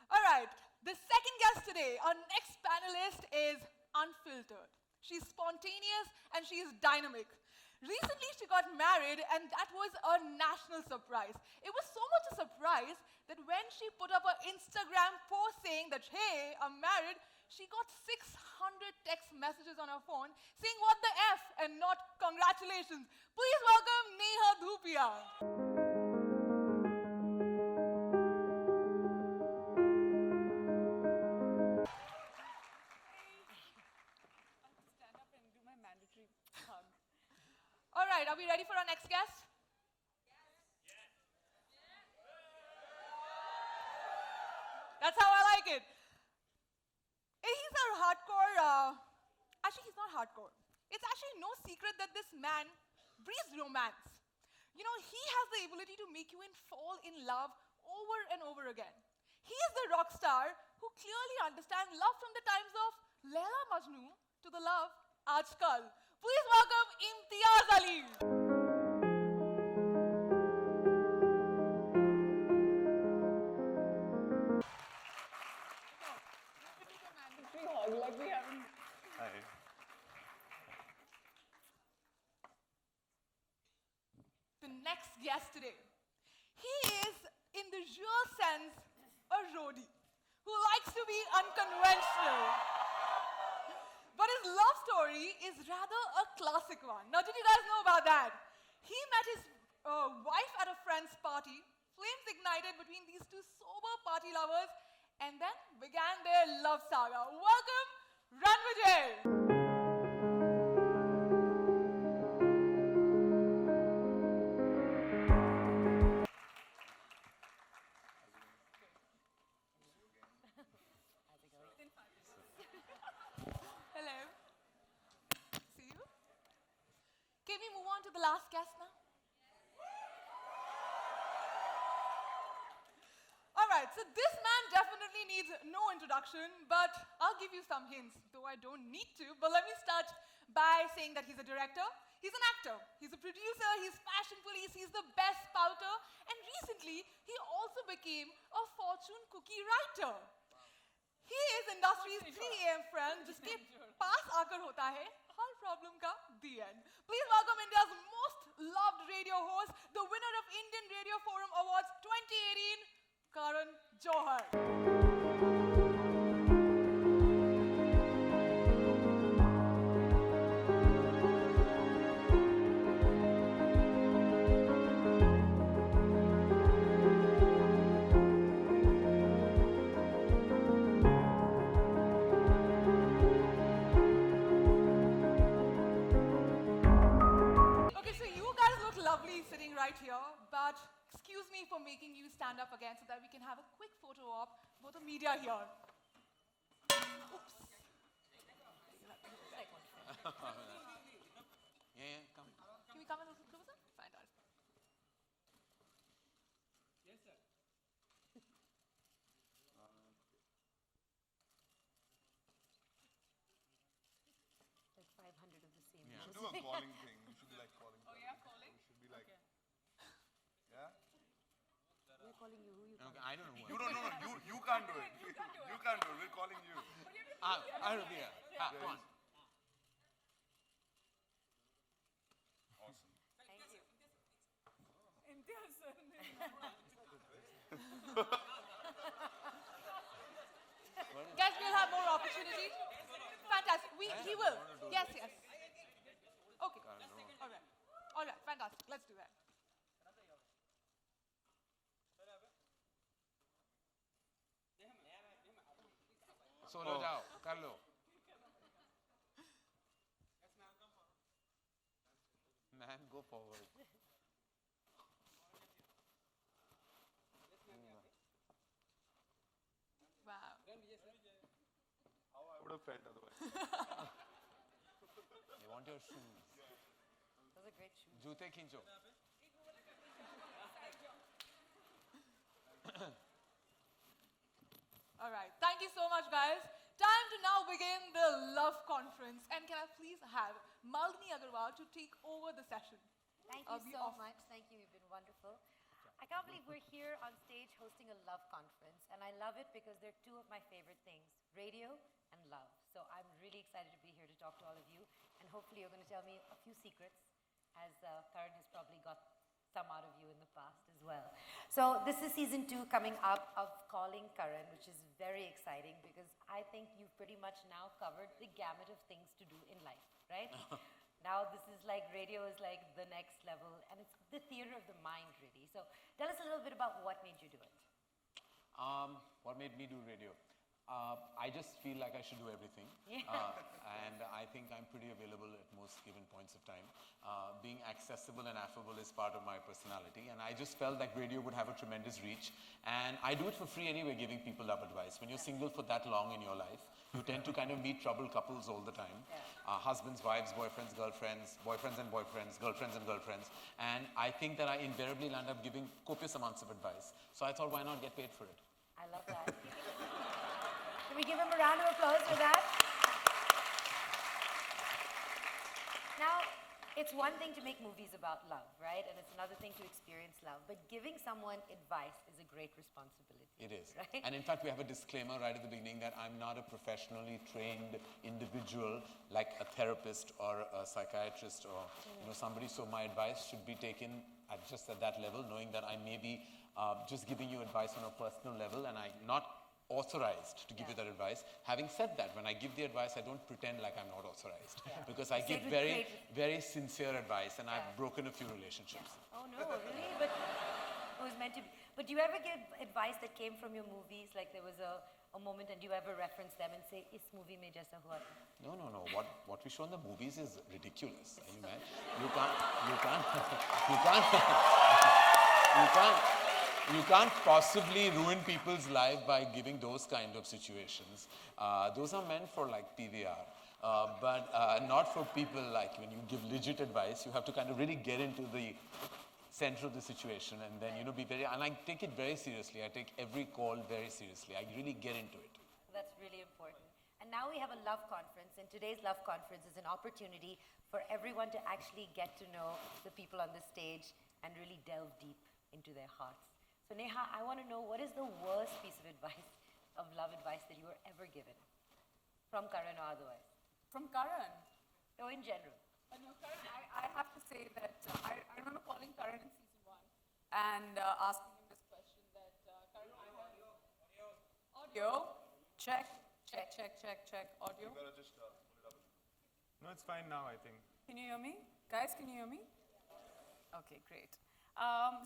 All right, the second guest today, our next panelist is unfiltered. She's spontaneous and she is dynamic. Recently, she got married, and that was a national surprise. It was so much a surprise that when she put up an Instagram post saying that, hey, I'm married, she got 600 text messages on her phone saying, what the F, and not congratulations. Please welcome Neha Dhupia. Mandatory hug. All right, are we ready for our next guest? Yes. That's how I like it. He's a hardcore, actually he's not hardcore. It's actually no secret that this man breathes romance. You know, he has the ability to make you fall in love over and over again. He is the rock star who clearly understands love from the times of Laila Majnu to the love Aajkal. Please welcome Imtiaz Ali. Mandatory hug like we haven't. Hi. The next guest today. He is, in the real sense, a roadie who likes to be unconventional. But his love story is rather a classic one. Now, did you guys know about that? He met his wife at a friend's party. Flames ignited between these two sober party lovers, and then began their love saga. Welcome, Ranvijay. Hello. See you. Can we move on to the last guest now? All right, so this man definitely needs no introduction, but I'll give you some hints, though I don't need to. But let me start by saying that he's a director, he's an actor, he's a producer, he's fashion police, he's the best spouter, and recently he also became a fortune cookie writer. He is industry's 3 AM friend, जिसके पास आकर होता है हर problem का the end. Please welcome India's most loved radio host, the winner of Indian Radio Forum Awards 2018, Karan Johar. Lovely sitting right here, but excuse me for making you stand up again so that we can have a quick photo op for the media here. Oops. Yeah, come. Can we come a little closer? Fantastic. Yes, sir. Like 500 of the same. Yeah. We should do a calling thing. We should be like calling. Oh yeah, calling? We should be like, Okay. yeah? We're calling you. Who you Okay, I don't know. You don't know. You can't do it. You can't do it. We're calling you. I'll be here. Come on. Awesome. Thank you. Imtiaz sir. Guys, we'll have more opportunity. Fantastic. He will. Yes, yes. Okay. All right. All right. Fantastic. Let's do that. Solo जाओ, कर लो. Man, go forward. Wow. How I would have felt otherwise. You want your shoes? Those are great shoes. जूते खींचो. All right. Thank you so much, guys. Time to now begin the love conference. And can I please have Malini Agarwal to take over the session? Thank I'll you be so off. much. Thank you. You've been wonderful. I I can't believe we're here on stage hosting a love conference, and I love it because they're two of my favorite things, radio and love. So I'm really excited to be here to talk to all of you, and hopefully you're going to tell me a few secrets, as Karan has probably got some out of you in the past as well. So this is season 2 coming up of Calling Karan, which is very exciting because I think you've pretty much now covered the gamut of things to do in life, right? Now this is like, radio is like the next level, and it's the theater of the mind, really. So tell us a little bit about what made you do it. What made me do radio? I just feel like I should do everything. Yeah. And I think I'm pretty available at most given points of time. Being accessible and affable is part of my personality, and I just felt like radio would have a tremendous reach. And I do it for free anyway, giving people love advice. When you're single for that long in your life, you tend to kind of meet troubled couples all the time. Yeah. Husbands, wives, boyfriends, girlfriends, boyfriends and boyfriends, girlfriends and girlfriends. And I think that I invariably land up giving copious amounts of advice. So I thought, why not get paid for it? I love that. Can we give him a round of applause for that? Now, it's one thing to make movies about love, right? And it's another thing to experience love. But giving someone advice is a great responsibility. It is. Right? And in fact, we have a disclaimer right at the beginning that I'm not a professionally trained individual like a therapist or a psychiatrist or somebody. So my advice should be taken at just at that level, knowing that I may be just giving you advice on a personal level, and I'm not authorized to give you that advice. Having said that, when I give the advice, I don't pretend like I'm not authorized because I give very, very sincere advice, and I've broken a few relationships. Oh no, really? But it was meant to be. But do you ever give advice that came from your movies? Like there was a moment, and do you ever reference them and say, "Is movie mein jaisa hua tha"? No. What we show in the movies is ridiculous. Are you mad? You can't possibly ruin people's life by giving those kind of situations. Those are meant for like PVR, but not for people like when you give legit advice. You have to kind of really get into the center of the situation, and then be very. And I take it very seriously. I take every call very seriously. I really get into it. That's really important. And now we have a love conference, and today's love conference is an opportunity for everyone to actually get to know the people on the stage and really delve deep into their hearts. So Neha, I want to know, what is the worst piece of advice, of love advice that you were ever given? From Karan or otherwise? From Karan. Or in general? No, Karan, I have to say that I remember calling Karan in season 1 and asking him this question that, Karan, I have audio. Check. Audio. You gotta just put it up. No, it's fine now, I think. Can you hear me? Guys, can you hear me? Okay, great.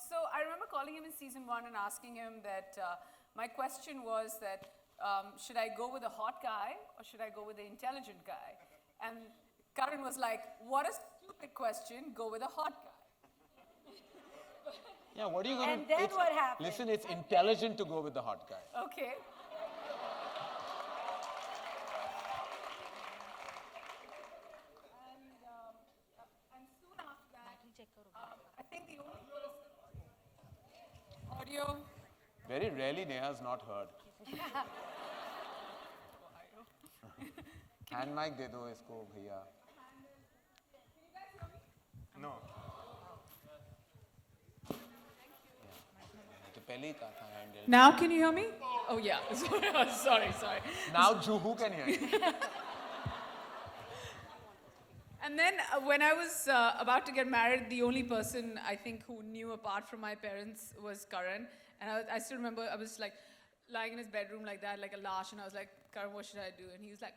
So I remember calling him in season 1 and asking him that my question was that should I go with a hot guy or should I go with the intelligent guy? And Karan was like, what a stupid question, go with a hot guy. Yeah, what are you going to... And then what happened? Listen, it's intelligent to go with the hot guy. Okay. And soon after that, I think the only person... Audio. Very rarely Neha's not heard. Hand mic de do isko bhaiya. No. To pehle hi kaha tha handle. Now can you hear me? Oh yeah, sorry. Now Juhu can hear you. And then when I was about to get married, the only person I think who knew apart from my parents was Karan. And I still remember I was like lying in his bedroom like that, like a lash, and I was like, Karan, what should I do? And he was like,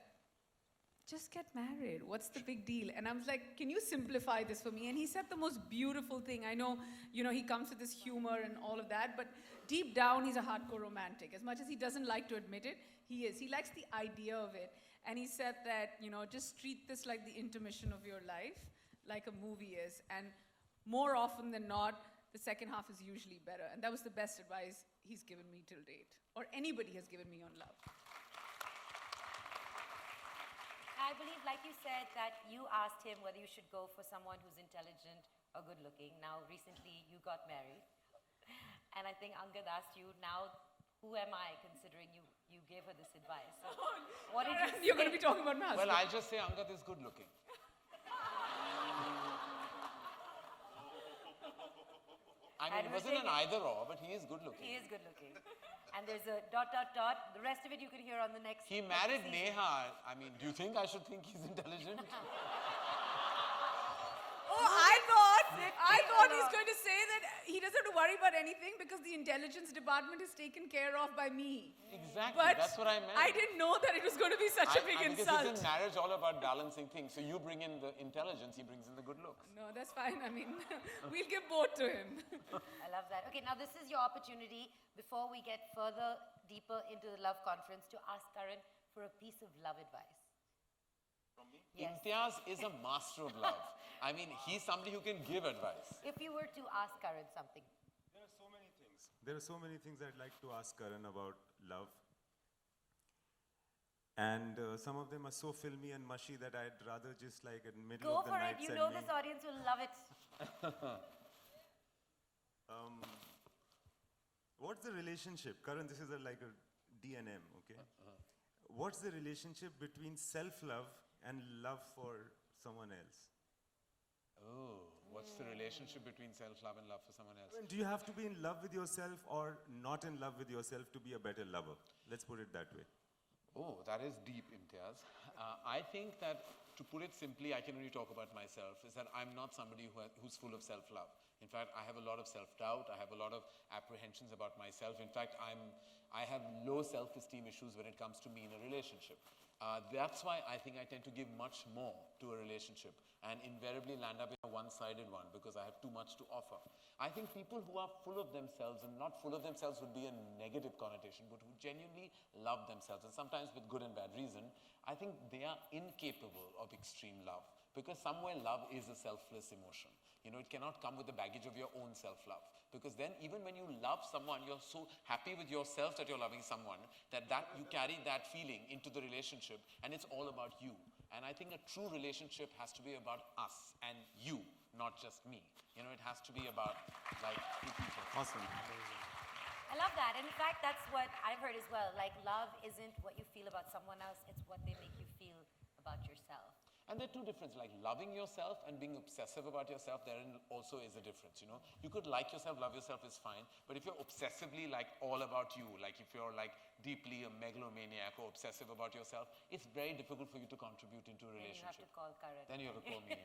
just get married. What's the big deal? And I was like, can you simplify this for me? And he said the most beautiful thing. I know, he comes with this humor and all of that, but deep down, he's a hardcore romantic. As much as he doesn't like to admit it, he is. He likes the idea of it. And he said that, just treat this like the intermission of your life, like a movie is. And more often than not, the second half is usually better. And that was the best advice he's given me till date, or anybody has given me on love. I believe, like you said, that you asked him whether you should go for someone who's intelligent or good looking. Now, recently, you got married. And I think Angad asked you, now, who am I, considering you gave her this advice? So what did you say? You're going to be talking about my husband. Well, I'll just say Angad is good looking. I mean, And it we're wasn't an saying- either or, but he is good looking. He is good looking. And there's a dot, dot, dot. The rest of it you can hear on the next He next married season. Neha. I mean, do you think I should think he's intelligent? Oh, I thought he's along. going to say that he doesn't have to worry about anything because the intelligence department is taken care of by me. Exactly, But that's what I meant. I didn't know that it was going to be such a big because insult. isn't marriage all about balancing things? So you bring in the intelligence, he brings in the good looks. No, that's fine. I mean, we'll give both to him. I love that. Okay, now this is your opportunity before we get further deeper into the love conference to ask Karan for a piece of love advice. From me? Yes. Imtiaz is a master of love. I mean, he's somebody who can give advice. If you were to ask Karan something. There are so many things. There are so many things I'd like to ask Karan about love. And some of them are so filmy and mushy that I'd rather just like in the middle Go of the for night it. You send know me- this audience will love it. What's the relationship? Karan, this is like a DNM, okay? What's the relationship between self-love and love for someone else? Oh, what's the relationship between self-love and love for someone else? Do you have to be in love with yourself or not in love with yourself to be a better lover? Let's put it that way. Oh, that is deep, Imtiaz. I think that, to put it simply, I can only talk about myself, is that I'm not somebody who's full of self-love. In fact, I have a lot of self-doubt. I have a lot of apprehensions about myself. In fact, I have low self-esteem issues when it comes to me in a relationship. That's why I think I tend to give much more to a relationship and invariably land up in a one-sided one because I have too much to offer. I think people who are full of themselves, and not full of themselves would be a negative connotation, but who genuinely love themselves, and sometimes with good and bad reason, I think they are incapable of extreme love because somewhere love is a selfless emotion. You know, it cannot come with the baggage of your own self-love. Because then even when you love someone, you're so happy with yourself that you're loving someone that you carry that feeling into the relationship and it's all about you. And I think a true relationship has to be about us and you, not just me. You know, it has to be about like two people. Awesome. I love that. And in fact, that's what I've heard as well. Like, love isn't what you feel about someone else, it's what they make you feel about yourself. And there are two differences, like loving yourself and being obsessive about yourself, therein also is a difference, you know. You could like yourself, love yourself is fine, but if you're obsessively like all about you, like if you're like deeply a megalomaniac or obsessive about yourself, it's very difficult for you to contribute into a Then you have to relationship. call Karan. Then you have to call me.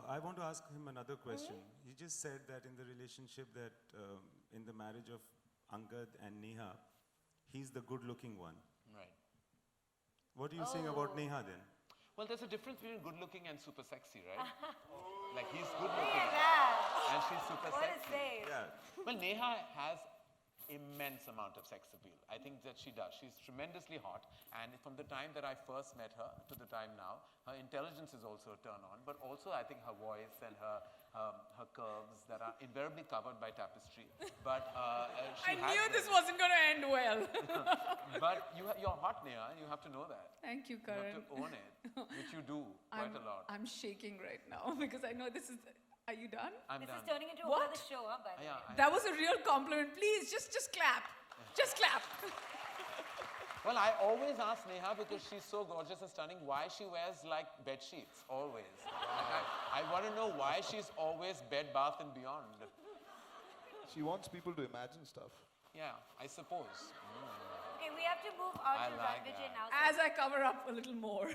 I want to ask him another question. He just said that in the relationship that in the marriage of UNCUT and Neha, he's the good-looking one. Right. What are you saying about Neha then? Well, there's a difference between good looking and super sexy, right? Like he's good Look looking at that. and she's super What a sexy. save. Yeah. Well, Neha has immense amount of sex appeal. I think that she does. She's tremendously hot, and from the time that I first met her to the time now, her intelligence is also a turn on, but also I think her voice and her curves that are invariably covered by tapestry. But I she has knew this them. wasn't going to end well. But you're hot, Neha, and you have to know that. Thank you, You have Karan. to own it, which you do quite a lot. I'm shaking right now because I know this is. Are you done? I'm This done. is turning into a What? whole other show, huh, by the way. That was a real compliment. Please, just clap. Just clap. Well, I always ask Neha because she's so gorgeous and stunning why she wears like bed sheets, always. Like, I want to know why she's always Bed Bath and Beyond. She wants people to imagine stuff. Yeah, I suppose. Okay, we have to move on I to like Ranvijay that. now. As I cover up a little more.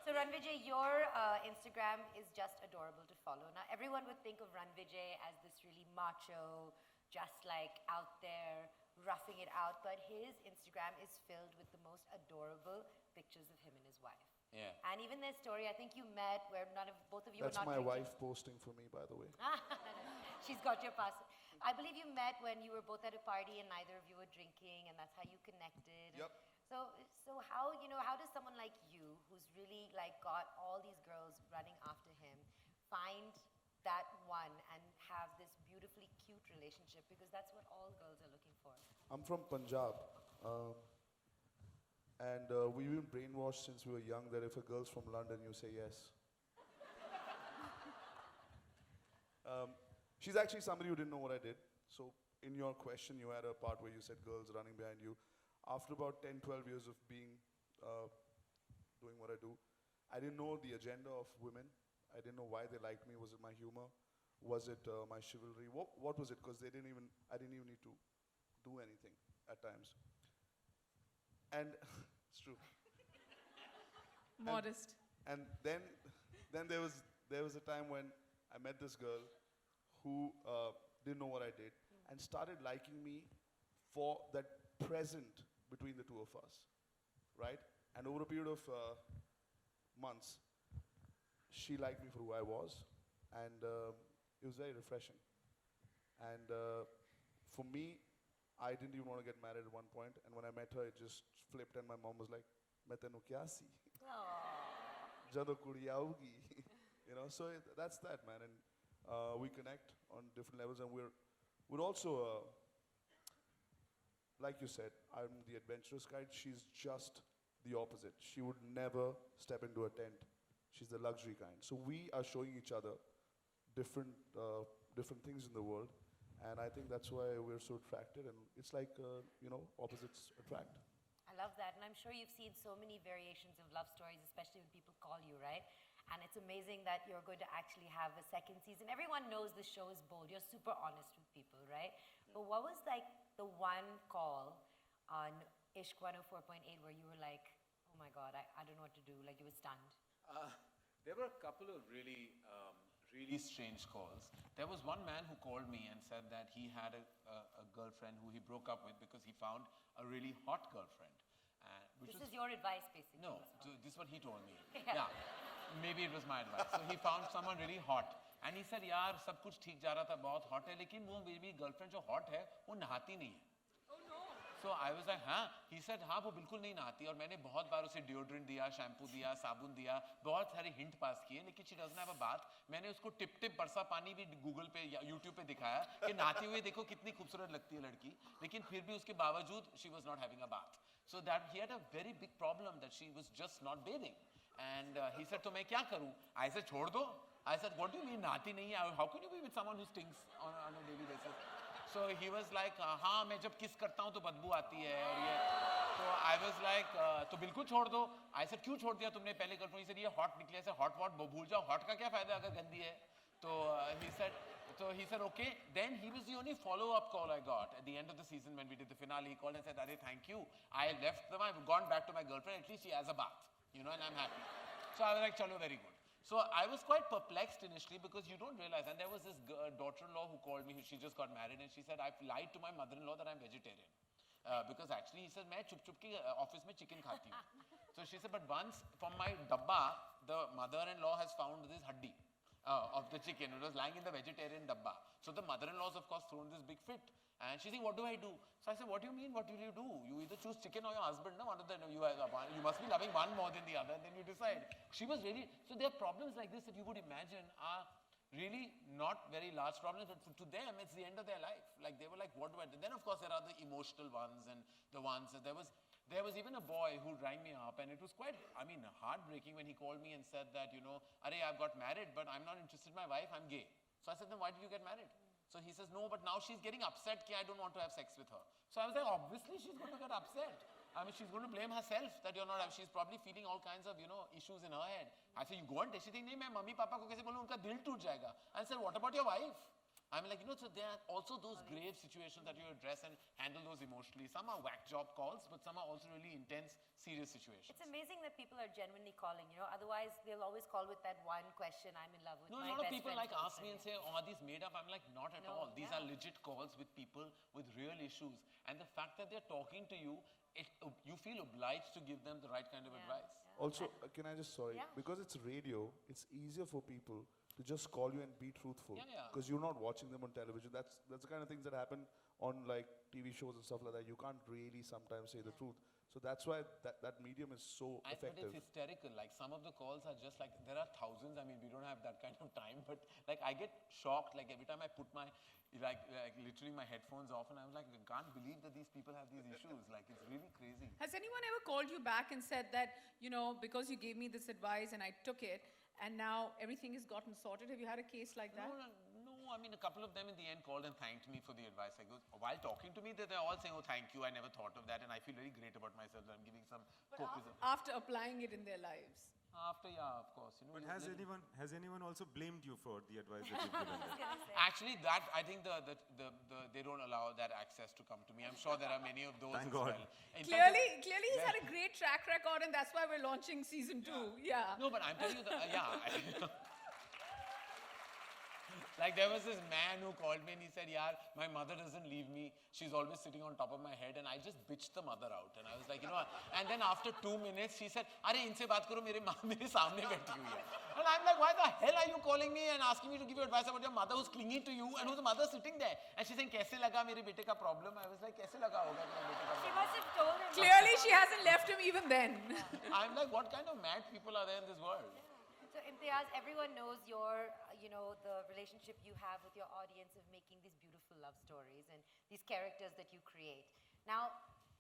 So Ranvijay, your Instagram is just adorable to follow. Now, everyone would think of Ranvijay as this really macho, just like out there, roughing it out, but his Instagram is filled with the most adorable pictures of him and his wife. Yeah. And even their story, I think you met where both of you That's were not my drinking. wife posting for me, by the way. She's got your pass. I believe you met when you were both at a party and neither of you were drinking, and that's how you connected. Yep. So how does someone like you, who's really like got all these girls running after him, find that one and have this beautifully cute relationship? Because that's what all girls are looking for. I'm from Punjab. And we've been brainwashed since we were young that if a girl's from London, you say yes. She's actually somebody who didn't know what I did. So in your question, you had a part where you said girls running behind you. After about 10, 12 years of being, doing what I do, I didn't know the agenda of women. I didn't know why they liked me. Was it my humor? Was it my chivalry? What was it? Because I didn't even need to do anything at times. And it's true. Modest. And then there was a time when I met this girl who didn't know what I did and started liking me for that present between the two of us, right? And over a period of months, she liked me for who I was, and it was very refreshing. And for me, I didn't even want to get married at one point, and when I met her, it just flipped, and my mom was like, "मैं तेनू क्या सी?" Jado kudi aaugi. You know, so that's that, man. And we connect on different levels, and we're also, like you said, I'm the adventurous guide. She's just the opposite. She would never step into a tent. She's the luxury kind. So we are showing each other different things in the world, and I think that's why we're so attracted. And it's like, opposites attract. I love that, and I'm sure you've seen so many variations of love stories, especially when people call you, right? And it's amazing that you're going to actually have a second season. Everyone knows the show is bold. You're super honest with people, right? But what was like the one call on Ishq 104.8 where you were like, oh my God, I don't know what to do, like you were stunned? There were a couple of really strange calls. There was one man who called me and said that he had a girlfriend who he broke up with because he found a really hot girlfriend. This is your advice, basically. No, this is what he told me. Yeah. Maybe it was my advice. So he found someone really hot. And he said, यार सब कुछ ठीक जा रहा था, बहुत hot है, लेकिन वो मेरी girlfriend जो hot है, वो नहाती नहीं है. Oh no. So I was like, हाँ? He said, हाँ, वो बिल्कुल नहीं नहाती, और मैंने बहुत बार उसे deodorant दिया, shampoo दिया, साबुन दिया, बहुत सारे hint pass किए, लेकिन she doesn't have a bath. मैंने उसको टिप बरसा पानी भी Google पे या YouTube पे दिखाया कि नहाती हुई देखो कितनी खूबसूरत लगती है लड़की, लेकिन फिर भी उसके बावजूद she was not having a bath. So that he had a very big problem that she was just not bathing. And he said, तो मैं क्या करूँ? I said, छोड़ दो. I said, what do you mean नहाती नहीं है? How can you be with someone who stinks on a daily basis? So he was like, हाँ मैं जब kiss करता हूँ तो बदबू आती है और ये. So I was like, तो बिल्कुल छोड़ दो. I said, क्यों छोड़ दिया तुमने पहले girlfriend? He said, ये hot निकले से hot भूल जाओ. Hot का क्या फायदा अगर गंदी है? So he said, okay. Then he was the only follow-up call I got at the end of the season when we did the finale. He called and said, Are, thank you. I left them. I've gone back to my girlfriend. At least she has a bath, and I'm happy. So I was like, chalo, very good. So I was quite perplexed initially because you don't realize. And there was this daughter-in-law who called me. She just got married, and she said, I've lied to my mother-in-law that I'm vegetarian. Because actually, he said, मैं चुप-चुप के office में chicken खाती हूँ. So she said, but once from my dabba, the mother-in-law has found this haddi. Of the chicken. It was lying in the vegetarian dabba. So the mother-in-law's of course thrown this big fit. And she's saying, what do I do? So I said, what do you mean, what will you do? You either choose chicken or your husband. No, one of them, you must be loving one more than the other, and then you decide. She was really, so there are problems like this that you would imagine are really not very large problems, but to them, it's the end of their life. Like they were like, what do I do? Then of course there are the emotional ones and the ones that there was even a boy who rang me up, and it was quite, heartbreaking when he called me and said that, Arey, I've got married, but I'm not interested in my wife, I'm gay. So I said, then why did you get married? So he says, no, but now she's getting upset that I don't want to have sex with her. So I was like, obviously she's going to get upset. She's going to blame herself that you're not, she's probably feeling all kinds of, issues in her head. I said, you go and test. She thinks, no, my mummy, papa ko kaise bolu, unka dil toot jayega. I said, what about your wife? I'm like, so there are also those grave situations that you address and handle those emotionally. Some are whack job calls, but some are also really intense, serious situations. It's amazing that people are genuinely calling, otherwise they'll always call with that one question, I'm in love with No, my a lot of best people friend's like ask me and girlfriend. say, oh, are these made up? I'm like, not at No, all. These yeah. are legit calls with people with real issues. And the fact that they're talking to you, you feel obliged to give them the right kind of advice. Yeah. Also, can I just, sorry, Yeah. because it's radio, it's easier for people to just call you and be truthful. Yeah. Because you're not watching them on television. That's the kind of things that happen on like TV shows and stuff like that. You can't really sometimes say the truth. So that's why that medium is so But effective. it's hysterical. Like some of the calls are just like, there are thousands. We don't have that kind of time. But like I get shocked. Like every time I put my, like literally my headphones off, and I'm like, I can't believe that these people have these issues. Like it's really crazy. Has anyone ever called you back and said that, because you gave me this advice and I took it, and now everything has gotten sorted? Have you had a case like that? No. A couple of them in the end called and thanked me for the advice. I go, while talking to me, they're all saying, oh, thank you. I never thought of that. And I feel very great about myself that I'm giving some copism. After applying it in their lives. After, yeah, of course. You know, But you- has anyone also blamed you for the advice that you've given them? Actually, that I think they don't allow that access to come to me. I'm sure there are many of those Thank as God. well. In fact, Clearly, he's had a great track record, and that's why we're launching season 2. Yeah. no, but I'm telling you, like there was this man who called me and he said, "Yaar, my mother doesn't leave me. She's always sitting on top of my head." And I just bitched the mother out. And I was like, you know, and then after 2 minutes, she said, "Arey, inse baat karo, mere maa mere samne बैठी हुई है." And I'm like, "Why the hell are you calling me and asking me to give you advice about your mother who's clinging to you and whose mother sitting there?" And she's saying, "Kaise laga mere bete ka problem?" I was like, "Kaise laga hoga mere bete ka She problem?" must have told him. Clearly, she hasn't left him even then. I'm like, what kind of mad people are there in this world? So Imtiaz, everyone knows your, the relationship you have with your audience of making these beautiful love stories and these characters that you create. Now,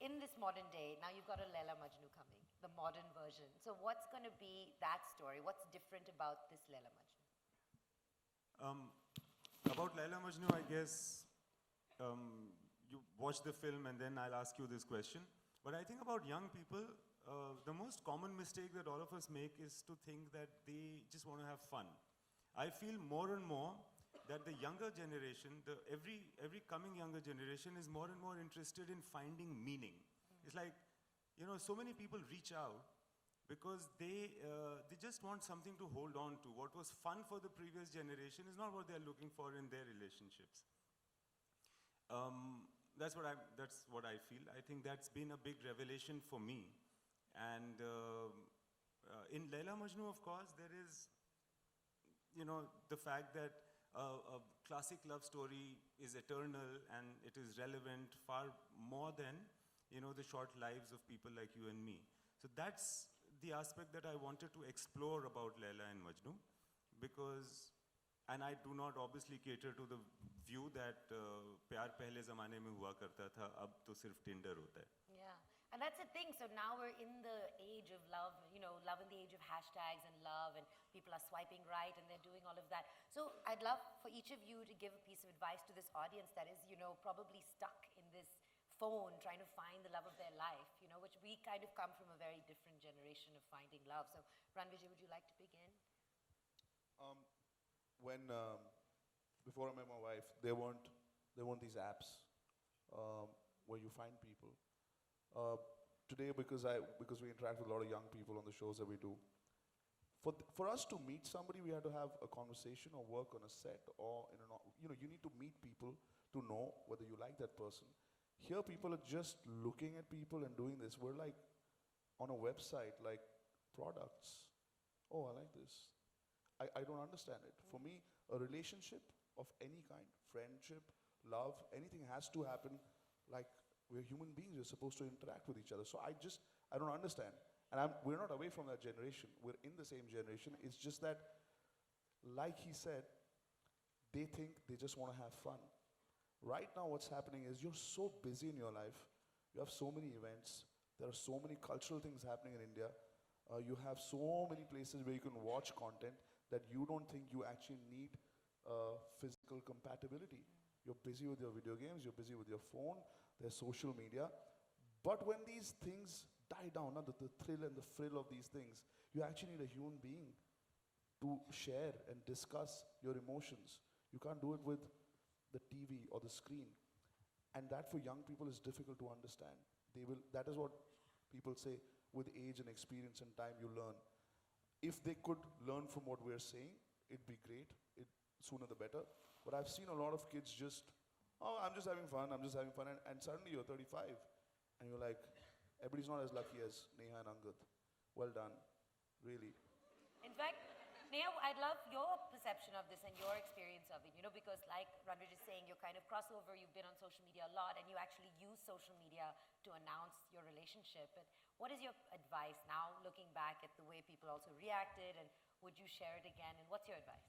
in this modern day, now you've got a Laila Majnu coming, the modern version. So what's going to be that story? What's different about this Laila Majnu? About Laila Majnu, I guess you watch the film and then I'll ask you this question. But I think about young people, the most common mistake that all of us make is to think that they just want to have fun. I feel more and more that the younger generation, every coming younger generation is more and more interested in finding meaning. It's like, you know, so many people reach out because they just want something to hold on to. What was fun for the previous generation is not what they're looking for in their relationships. That's what I feel. I think that's been a big revelation for me. And in Laila Majnu, of course, there is, you know, the fact that a classic love story is eternal and it is relevant far more than, you know, the short lives of people like you and me. So that's the aspect that I wanted to explore about Laila and Majnu, because, and I do not obviously cater to the view that प्यार पहले ज़माने में हुआ करता था, अब तो सिर्फ Tinder होता है. Yeah. And that's the thing. So now we're in the age of love, love in the age of hashtags and love, and people are swiping right and they're doing all of that. So I'd love for each of you to give a piece of advice to this audience that is, probably stuck in this phone trying to find the love of their life, which we kind of come from a very different generation of finding love. So Ranvijay, would you like to begin? Before I met my wife, there weren't these apps where you find people. Today, because we interact with a lot of young people on the shows that we do, for us to meet somebody, we had to have a conversation or work on a set, or you need to meet people to know whether you like that person. Here, people are just looking at people and doing this. We're like on a website, like products. Oh, I like this. I don't understand it. For me, a relationship of any kind, friendship, love, anything has to happen like we're human beings. We're supposed to interact with each other. So I don't understand. And we're not away from that generation. We're in the same generation. It's just that, like he said, they think they just want to have fun. Right now what's happening is you're so busy in your life. You have so many events. There are so many cultural things happening in India. You have so many places where you can watch content that you don't think you actually need physical compatibility. You're busy with your video games, you're busy with your phone, there's social media. But when these things die down, the thrill and the frill of these things, you actually need a human being to share and discuss your emotions. You can't do it with the TV or the screen. And that for young people is difficult to understand. That is what people say, with age and experience and time you learn. If they could learn from what we're saying, it'd be great. Sooner the better. But I've seen a lot of kids just, I'm just having fun, and suddenly you're 35, and you're like, everybody's not as lucky as Neha and UNCUT. Well done, really. In fact, Neha, I'd love your perception of this and your experience of it, because like Ranvir is saying, you're kind of crossover, you've been on social media a lot, and you actually use social media to announce your relationship. But what is your advice now, looking back at the way people also reacted, and would you share it again, and what's your advice?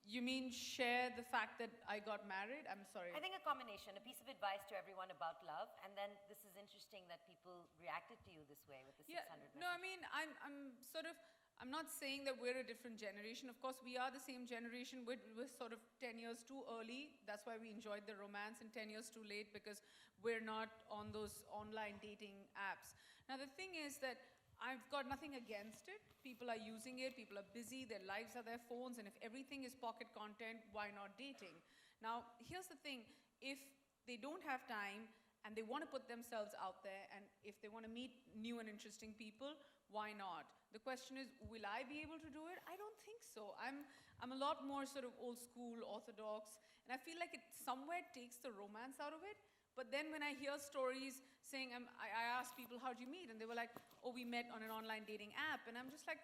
You mean share the fact that I got married? I'm sorry. I think a combination, a piece of advice to everyone about love, and then this is interesting that people reacted to you this way with the 600 message. No, I mean, I'm not saying that we're a different generation. Of course, we are the same generation. We're sort of 10 years too early. That's why we enjoyed the romance, and 10 years too late because we're not on those online dating apps. Now, the thing is that I've got nothing against it. People are using it, people are busy, their lives are their phones, and if everything is pocket content, why not dating? Now, here's the thing, if they don't have time and they want to put themselves out there, and if they want to meet new and interesting people, why not? The question is, will I be able to do it? I don't think so. I'm a lot more sort of old school, orthodox, and I feel like it somewhere takes the romance out of it. But then when I hear stories saying, I ask people, how'd you meet? And they were like, oh, we met on an online dating app. And I'm just like,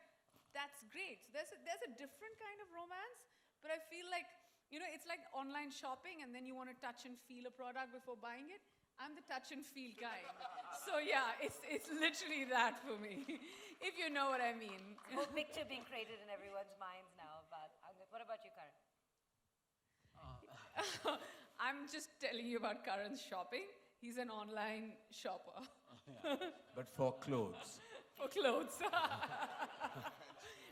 that's great. So there's a different kind of romance, but I feel like, you know, it's like online shopping and then you want to touch and feel a product before buying it. I'm the touch and feel kind. So yeah, it's literally that for me, if you know what I mean. A whole picture being created in everyone's minds now. But what about you, Karan? I'm just telling you about Karan's shopping. He's an online shopper. But for clothes For clothes.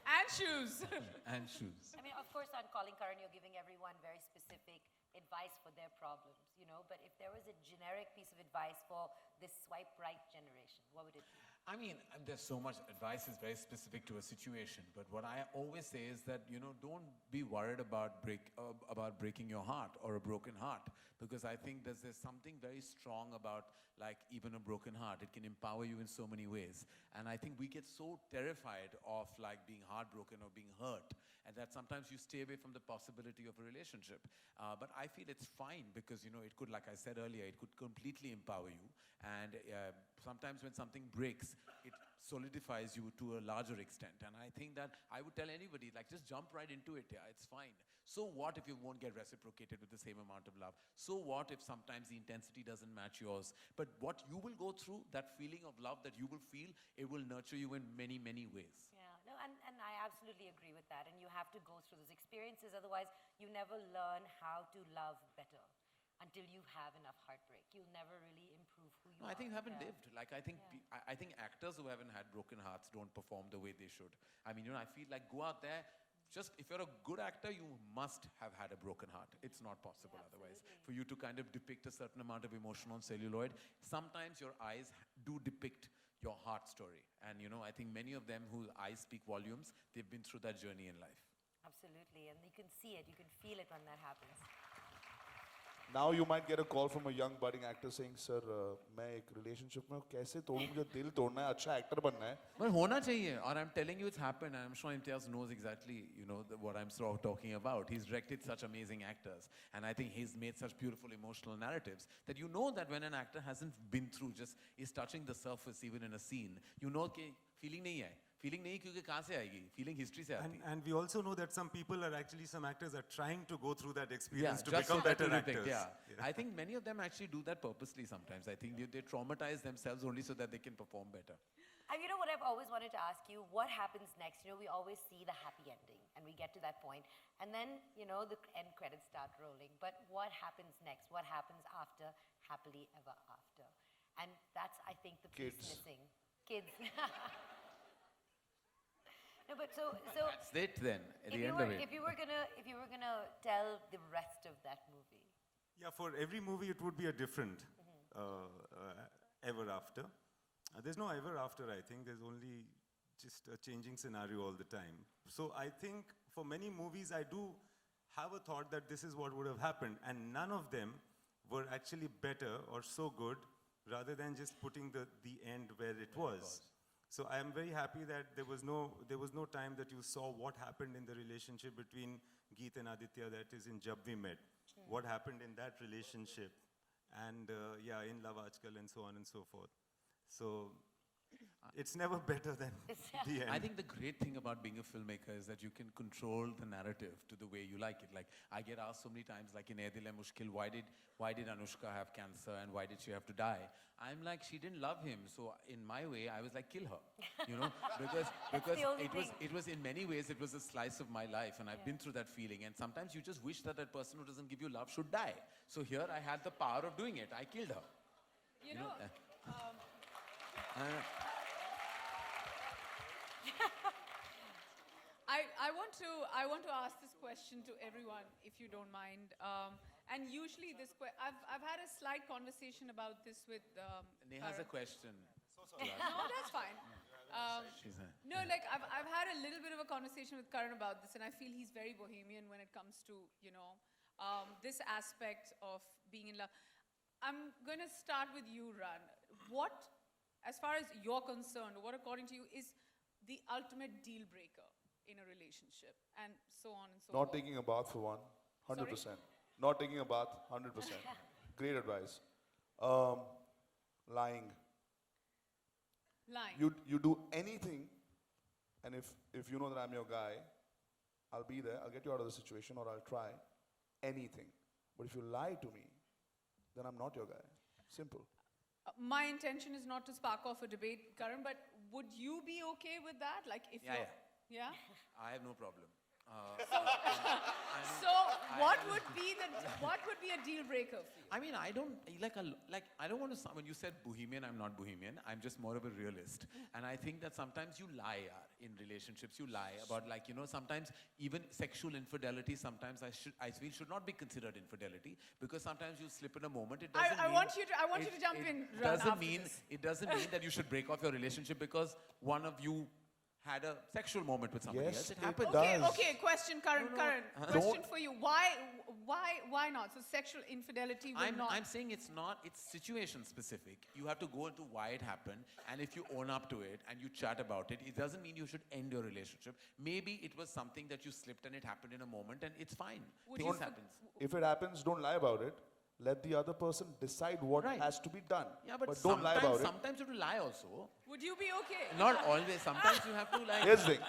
And shoes. and shoes. I mean, of course, on Calling Karan, you're giving everyone very specific advice for their problems, you know, but if there was a generic piece of advice for this swipe right generation, what would it be? I mean, there's so much advice is very specific to a situation. But what I always say is that, you know, don't be worried about breaking your heart or a broken heart, because I think there's something very strong about like even a broken heart. It can empower you in so many ways. And I think we get so terrified of like being heartbroken or being hurt, and that sometimes you stay away from the possibility of a relationship. But I feel it's fine because, you know, it could, like I said earlier, it could completely empower you. And sometimes when something breaks, it solidifies you to a larger extent. And I think that I would tell anybody, like, just jump right into it. Yeah, it's fine. So what if you won't get reciprocated with the same amount of love? So what if sometimes the intensity doesn't match yours? But what you will go through, that feeling of love that you will feel, it will nurture you in many, many ways. Yeah, no, and I absolutely agree with that. And you have to go through those experiences, otherwise you never learn how to love better until you have enough heartbreak. You'll never really improve who you No, are. I think you haven't Yeah. lived. Like, I think, I think actors who haven't had broken hearts don't perform the way they should. I mean, you know, I feel like go out there, just if you're a good actor, you must have had a broken heart. It's not possible otherwise. For you to kind of depict a certain amount of emotion on celluloid, sometimes your eyes do depict your heart story. And, you know, I think many of them whose eyes speak volumes, they've been through that journey in life. Absolutely, and you can see it, you can feel it when that happens. Now you might get a call from a young budding actor saying, "Sir, मैं एक relationship में हूँ, कैसे तोड़ूं? मुझे दिल तोड़ना है, अच्छा actor बनना है." But होना चाहिए, or I'm telling you it's happened, and I'm sure Imtiaz knows exactly, you know, what I'm sort of talking about. He's directed such amazing actors, and I think he's made such beautiful emotional narratives that you know that when an actor hasn't been through, just is touching the surface even in a scene, you know कि feeling नहीं है. Feeling नहीं क्योंकि कहाँ से आएगी? Feeling history से आती है. And we also know that some people are actually, some actors are trying to go through that experience to just become so that better to depict, actors. yeah. I think many of them actually do that purposely sometimes. I think they traumatize themselves only so that they can perform better. And you know what I've always wanted to ask you, what happens next? You know, we always see the happy ending and we get to that point and then, you know, the end credits start rolling. But what happens next? What happens after happily ever after? And that's, I think, the piece Kids. missing. Kids. No, but so That's it then, at the end of it. if you were gonna tell the rest of that movie. Yeah, for every movie it would be a different ever after. There's no ever after, I think. There's only just a changing scenario all the time. So I think for many movies I do have a thought that this is what would have happened, and none of them were actually better or so good rather than just putting the end where it was. So I am very happy that there was no time that you saw what happened in the relationship between Geet and Aditya, that is in Jab We Met. What happened in that relationship, and yeah, in Love Aajkal and so on and so forth. So it's never better than the end. I think the great thing about being a filmmaker is that you can control the narrative to the way you like it. Like, I get asked so many times, like in Ae Dil Hai Mushkil, why did Anushka have cancer and why did she have to die? I'm like, she didn't love him, so in my way, I was like, kill her, you know, because the only it was in many ways, it was a slice of my life, and I've been through that feeling. And sometimes you just wish that that person who doesn't give you love should die. So here I had the power of doing it. I killed her. You know, I want to ask this question to everyone, if you don't mind. And usually I've had a slight conversation about this with Neha's a Karan. question. No, that's fine. She's a, No, like I've had a little bit of a conversation with Karan about this, and I feel he's very bohemian when it comes to this aspect of being in love. I'm going to start with you, Ran. What, as far as you're concerned, what according to you is the ultimate deal breaker in a relationship, and so on and so Not forth? taking a bath for one, 100%. Not taking a bath, 100%. Great advice. Lying. Lying. You do anything, and if you know that I'm your guy, I'll be there. I'll get you out of the situation, or I'll try anything. But if you lie to me, then I'm not your guy. Simple. My intention is not to spark off a debate, Karan, but would you be okay with that? Like if Yeah, you're, yeah? I have no problem. So what would be a deal breaker for you? I mean, I don't I don't want to sound, when you said bohemian, I'm not bohemian. I'm just more of a realist. And I think that sometimes you lie in relationships. You lie about sometimes even sexual infidelity. Sometimes I feel should not be considered infidelity because sometimes you slip in a moment. It doesn't. I want you to jump in. Ran, after this. It doesn't mean that you should break off your relationship because one of you had a sexual moment with somebody Yes, else. It it happens. does. Okay, question, Karan. Karan, question for you. Why not? So sexual infidelity will not. I'm saying it's not, it's situation specific. You have to go into why it happened, and if you own up to it and you chat about it, it doesn't mean you should end your relationship. Maybe it was something that you slipped and it happened in a moment and it's fine. Things happens. If it happens, don't lie about it. Let the other person decide what Right. has to be done. Yeah, but don't lie about it. sometimes you have to lie also. Would you be okay? Not always. Sometimes you have to like. Here's the thing.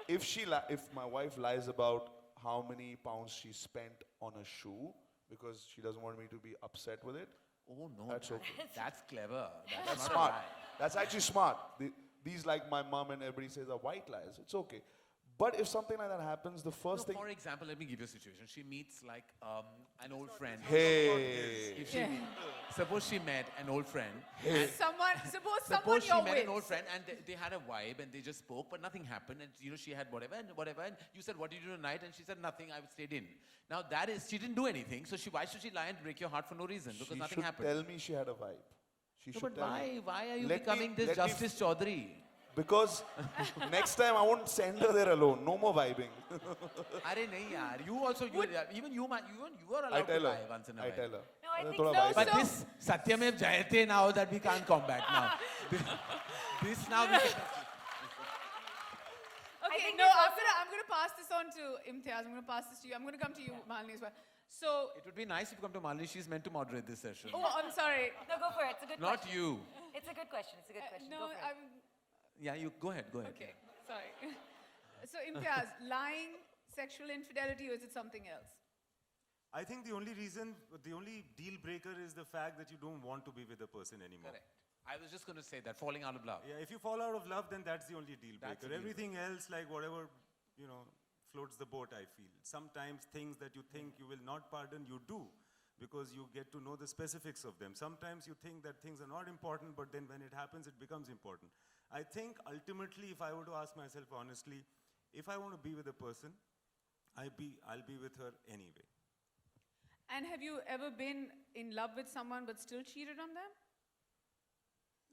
If my wife lies about how many pounds she spent on a shoe because she doesn't want me to be upset with it, Oh no, That's okay. that's clever. that's That's not a smart. lie. That's actually smart. These, like my mom and everybody says, are white lies. It's okay. But if something like that happens, the first thing. For example, let me give you a situation. She meets like an old friend. Hey. If she suppose she met an old friend. Suppose someone Suppose she you're met with. an old friend and they had a vibe and they just spoke, but nothing happened. And she had whatever, and you said, "What did you do tonight?" And she said, "Nothing. I stayed in." Now that is, she didn't do anything. So why should she lie and break your heart for no reason? Because She nothing should happened. tell me she had a vibe. She No, should but tell me. why are you Let me- becoming this let me- Justice Chaudhary? Because next time I won't send her there alone. No more vibing. Arey nahi yaar. You also, even you are I allowed to tell lie her. once in a I while. tell her. No, I think Thoda so. vibe. But this Satyamev Jayate now that we can't combat now. This now we can. Okay, think no, there's I'm gonna pass this on to Imtiaz. I'm gonna pass this to you. I'm gonna come to you, Malini, as well. So, It would be nice if you come to Malini. She's meant to moderate this session. oh, I'm sorry. No, go for it. It's a good Not question. you. It's a good question. It's a good question. No, Go for it. I'm Yeah, you go ahead. Go ahead. okay. Sorry. So, Imtiaz, lying, sexual infidelity, or is it something else? I think the only deal breaker is the fact that you don't want to be with the person anymore. Correct. I was just going to say that, falling out of love. Yeah, if you fall out of love, then that's the only deal That's breaker. a deal Everything else, like whatever, floats the boat, I feel. Sometimes things that you think you will not pardon, you do, because you get to know the specifics of them. Sometimes you think that things are not important, but then when it happens, it becomes important. I think ultimately, if I were to ask myself honestly, if I want to be with a person, I'll be with her anyway. And have you ever been in love with someone but still cheated on them?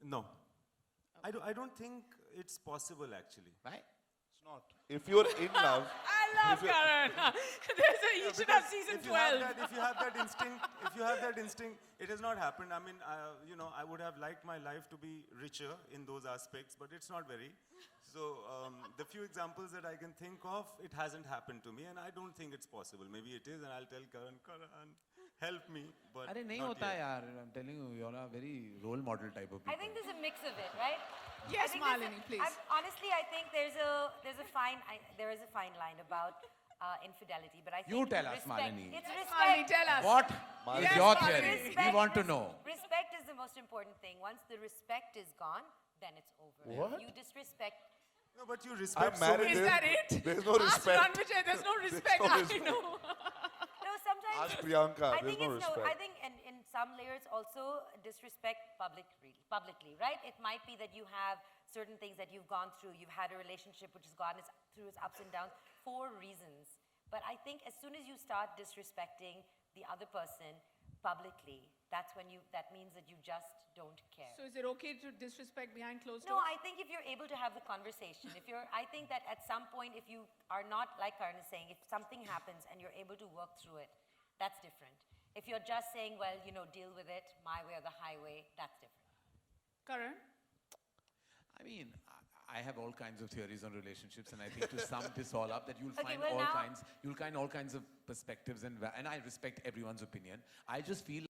No. I don't think it's possible, actually. Right? It's not. If you're in love, I love Karan. You should have season 12. If you have that instinct, it has not happened. I mean, I would have liked my life to be richer in those aspects, but it's not very. So the few examples that I can think of, it hasn't happened to me, and I don't think it's possible. Maybe it is, and I'll tell Karan, help me. But Arey nahi not hota yet. yaar. I'm telling you, you're a very role model type of people. I think there's a mix of it, right? Yes, I think there's Malini, please. Honestly, I think there is a fine line about infidelity, but I think You tell us, respect, Malini. It's Yes, respect. Malini, tell us. What Malini. is Yes, your Malini. theory? We want to know. Respect is the most important thing. Once the respect is gone, then it's over. What? You disrespect. No, but you I'm respect so married. many. Is that it? There's no Ask respect. Ranvijay, there's no respect. no I respect. know. No, sometimes. Ask Priyanka, I there's think no it's respect. I think in some layers also disrespect publicly, right? It might be that you have certain things that you've gone through. You've had a relationship which has gone through its ups and downs for reasons. But I think as soon as you start disrespecting the other person publicly, that means that you just don't care. So is it okay to disrespect behind closed No, doors? I think if you're able to have the conversation, I think that at some point, if you are not, like Karan is saying, if something happens and you're able to work through it, that's different. If you're just saying, well, deal with it, my way or the highway, that's different. Karan? I mean, I have all kinds of theories on relationships, and I think to sum this all up, that you'll Okay, find well, all now- kinds, you'll find all kinds of perspectives, and I respect everyone's opinion. I just feel